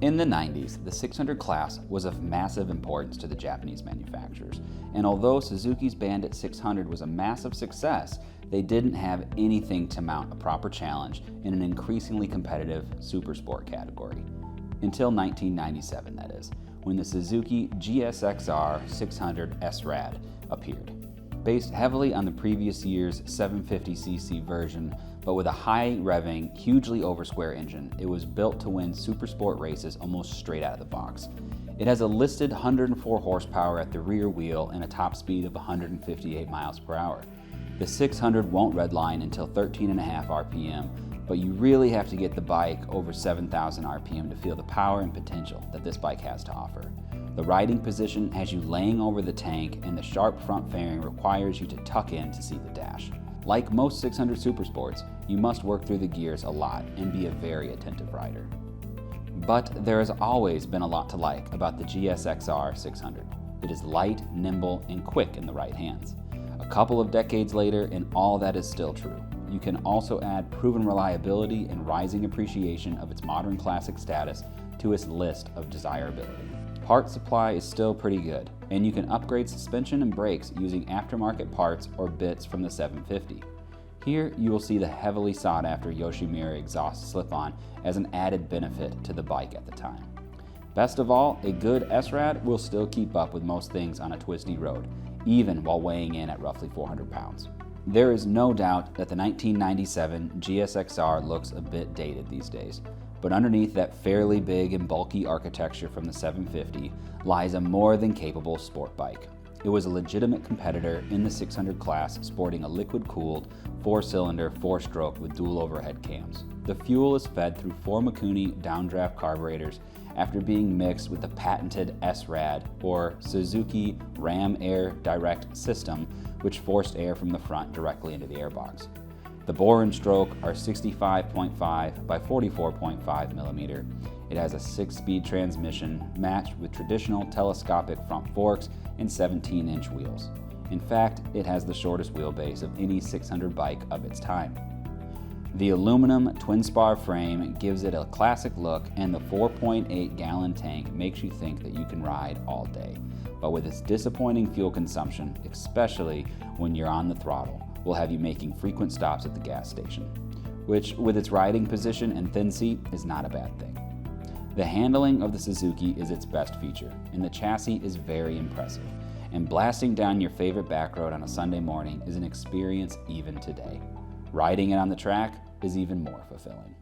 In the 90s, the 600 class was of massive importance to the Japanese manufacturers, and although Suzuki's Bandit 600 was a massive success, they didn't have anything to mount a proper challenge in an increasingly competitive supersport category. Until 1997, that is, when the Suzuki GSXR 600 Srad appeared. Based heavily on the previous year's 750cc version, but with a high-revving, hugely over-square engine, it was built to win supersport races almost straight out of the box. It has a listed 104 horsepower at the rear wheel and a top speed of 158 miles per hour. The 600 won't redline until 13.5 RPM, but you really have to get the bike over 7,000 RPM to feel the power and potential that this bike has to offer. The riding position has you laying over the tank, and the sharp front fairing requires you to tuck in to see the dash. Like most 600 supersports, you must work through the gears a lot and be a very attentive rider. But there has always been a lot to like about the GSXR 600. It is light, nimble, and quick in the right hands. A couple of decades later, and all that is still true. You can also add proven reliability and rising appreciation of its modern classic status to its list of desirability. Part supply is still pretty good, and you can upgrade suspension and brakes using aftermarket parts or bits from the 750. Here you will see the heavily sought after Yoshimura exhaust slip-on as an added benefit to the bike at the time. Best of all, a good Srad will still keep up with most things on a twisty road, even while weighing in at roughly 400 pounds. There is no doubt that the 1997 GSXR looks a bit dated these days, but underneath that fairly big and bulky architecture from the 750 lies a more than capable sport bike. It was a legitimate competitor in the 600 class, sporting a liquid-cooled, 4-cylinder, 4-stroke with dual overhead cams. The fuel is fed through 4 Mikuni downdraft carburetors after being mixed with the patented Srad, or Suzuki Ram Air Direct system, which forced air from the front directly into the airbox. The bore and stroke are 65.5 by 44.5 millimeter. It has a 6-speed transmission matched with traditional telescopic front forks and 17-inch wheels. In fact, it has the shortest wheelbase of any 600 bike of its time. The aluminum twin-spar frame gives it a classic look, and the 4.8-gallon tank makes you think that you can ride all day. But with its disappointing fuel consumption, especially when you're on the throttle, will have you making frequent stops at the gas station, which with its riding position and thin seat is not a bad thing. The handling of the Suzuki is its best feature, and the chassis is very impressive, and blasting down your favorite back road on a Sunday morning is an experience even today. Riding it on the track is even more fulfilling.